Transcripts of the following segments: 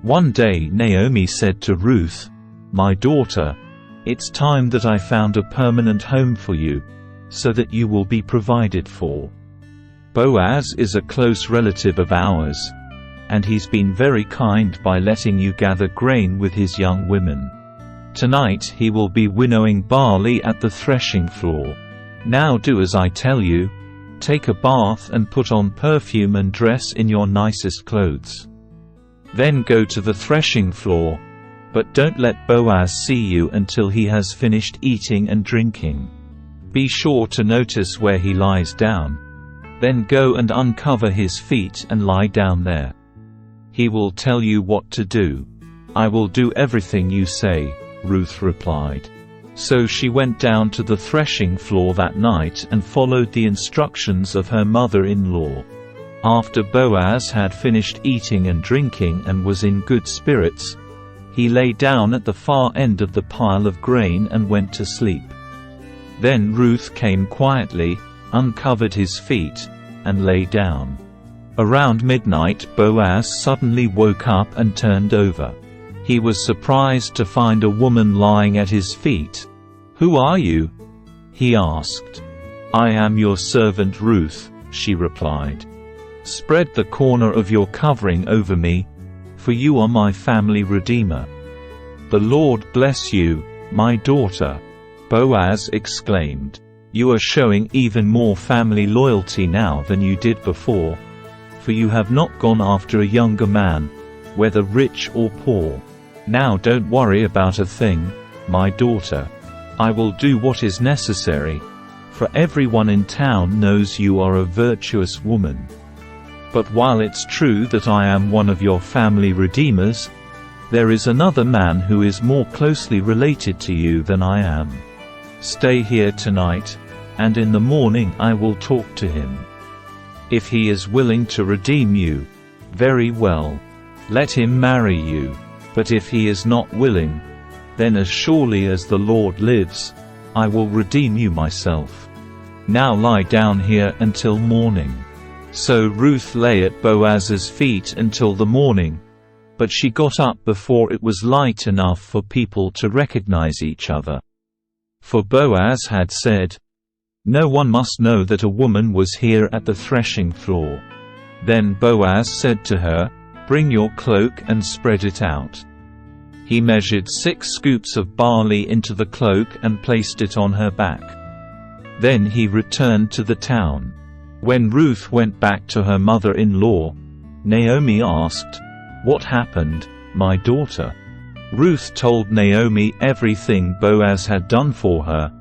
One day Naomi said to Ruth, "My daughter, it's time that I found a permanent home for you, so that you will be provided for. Boaz is a close relative of ours, and he's been very kind by letting you gather grain with his young women. Tonight he will be winnowing barley at the threshing floor. Now do as I tell you, take a bath and put on perfume and dress in your nicest clothes. Then go to the threshing floor, but don't let Boaz see you until he has finished eating and drinking. Be sure to notice where he lies down. Then go and uncover his feet and lie down there. He will tell you what to do." "I will do everything you say," Ruth replied. So she went down to the threshing floor that night and followed the instructions of her mother-in-law. After Boaz had finished eating and drinking and was in good spirits, he lay down at the far end of the pile of grain and went to sleep. Then Ruth came quietly, uncovered his feet, and lay down. Around midnight Boaz suddenly woke up and turned over. He was surprised to find a woman lying at his feet. "Who are you?" he asked. "I am your servant Ruth," she replied. "Spread the corner of your covering over me, for you are my family redeemer." "The Lord bless you, my daughter," Boaz exclaimed. "You are showing even more family loyalty now than you did before, for you have not gone after a younger man, whether rich or poor. Now don't worry about a thing, my daughter. I will do what is necessary, for everyone in town knows you are a virtuous woman. But while it's true that I am one of your family redeemers, there is another man who is more closely related to you than I am. Stay here tonight, and in the morning I will talk to him. If he is willing to redeem you, very well. Let him marry you. But if he is not willing, then as surely as the Lord lives, I will redeem you myself. Now lie down here until morning." So Ruth lay at Boaz's feet until the morning, but she got up before it was light enough for people to recognize each other. For Boaz had said, "No one must know that a woman was here at the threshing floor." Then Boaz said to her, "Bring your cloak and spread it out." He measured 6 scoops of barley into the cloak and placed it on her back. Then he returned to the town. When Ruth went back to her mother-in-law, Naomi asked, "What happened, my daughter?" Ruth told Naomi everything Boaz had done for her,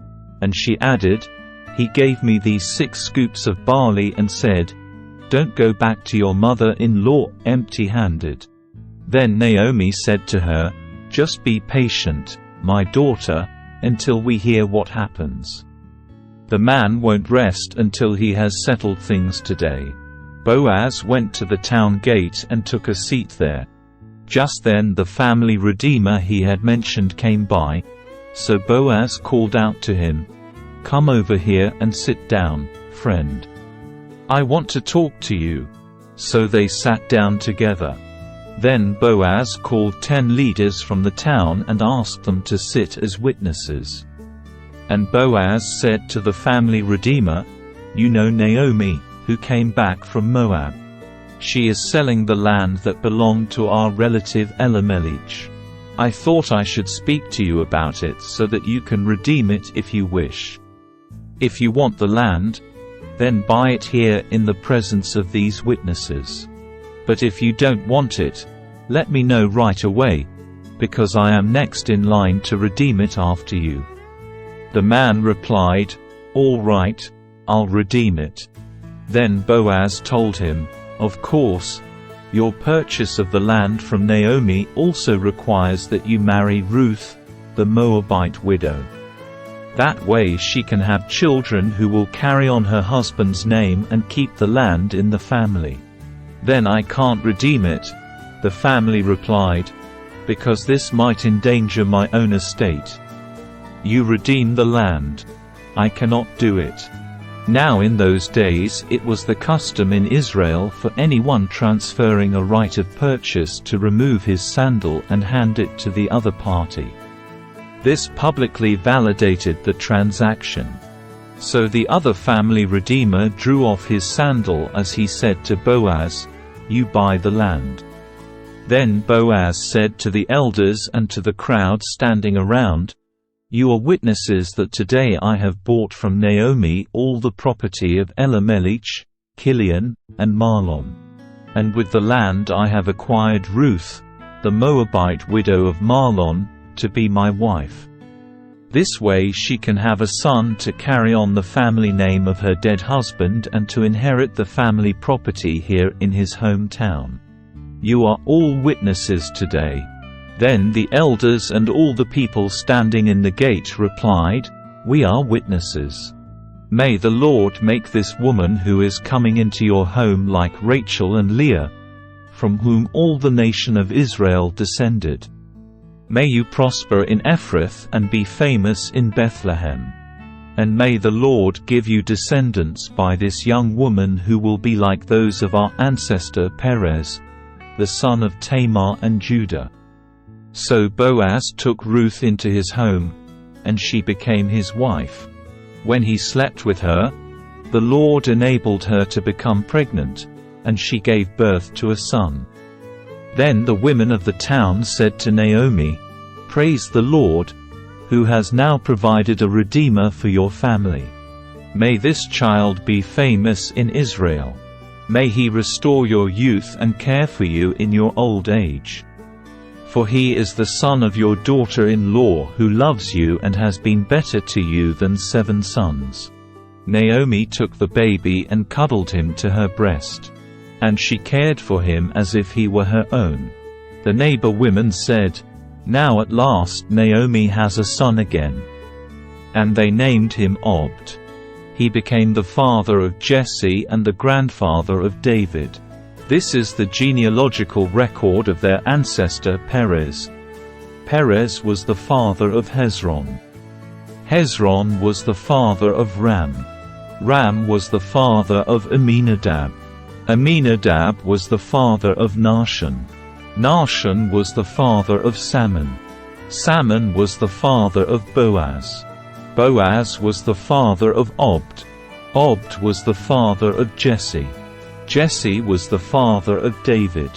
and she added, "He gave me these 6 scoops of barley and said, 'Don't go back to your mother-in-law empty-handed.'" Then Naomi said to her, "Just be patient, my daughter, until we hear what happens. The man won't rest until he has settled things today." Boaz went to the town gate and took a seat there. Just then the family redeemer he had mentioned came by, so Boaz called out to him, "Come over here and sit down, friend. I want to talk to you." So they sat down together. Then Boaz called 10 leaders from the town and asked them to sit as witnesses. And Boaz said to the family redeemer, "You know Naomi, who came back from Moab. She is selling the land that belonged to our relative Elimelech. I thought I should speak to you about it so that you can redeem it if you wish. If you want the land, then buy it here in the presence of these witnesses. But if you don't want it, let me know right away, because I am next in line to redeem it after you." The man replied, "All right, I'll redeem it." Then Boaz told him, "Of course, your purchase of the land from Naomi also requires that you marry Ruth, the Moabite widow. That way she can have children who will carry on her husband's name and keep the land in the family." "Then I can't redeem it," the family replied, "because this might endanger my own estate." "You redeem the land. I cannot do it." Now in those days it was the custom in Israel for anyone transferring a right of purchase to remove his sandal and hand it to the other party. This publicly validated the transaction. So the other family redeemer drew off his sandal as he said to Boaz, "You buy the land." Then Boaz said to the elders and to the crowd standing around, "You are witnesses that today I have bought from Naomi all the property of Elimelech, Kilion, and Mahlon. And with the land I have acquired Ruth, the Moabite widow of Mahlon, to be my wife. This way she can have a son to carry on the family name of her dead husband and to inherit the family property here in his hometown. You are all witnesses today." Then the elders and all the people standing in the gate replied, "We are witnesses. May the Lord make this woman who is coming into your home like Rachel and Leah, from whom all the nation of Israel descended. May you prosper in Ephrath and be famous in Bethlehem. And may the Lord give you descendants by this young woman who will be like those of our ancestor Perez, the son of Tamar and Judah." So Boaz took Ruth into his home, and she became his wife. When he slept with her, the Lord enabled her to become pregnant, and she gave birth to a son. Then the women of the town said to Naomi, "Praise the Lord, who has now provided a redeemer for your family. May this child be famous in Israel. May he restore your youth and care for you in your old age. For he is the son of your daughter-in-law who loves you and has been better to you than 7 sons." Naomi took the baby and cuddled him to her breast. And she cared for him as if he were her own. The neighbor women said, "Now at last Naomi has a son again." And they named him Obed. He became the father of Jessie and the grandfather of David. This is the genealogical record of their ancestor Perez. Perez was the father of Hezron. Hezron was the father of Ram. Ram was the father of Amminadab. Amminadab was the father of Nahshon. Nahshon was the father of Salmon. Salmon was the father of Boaz. Boaz was the father of Obed. Obed was the father of Jessie. Jessie was the father of David.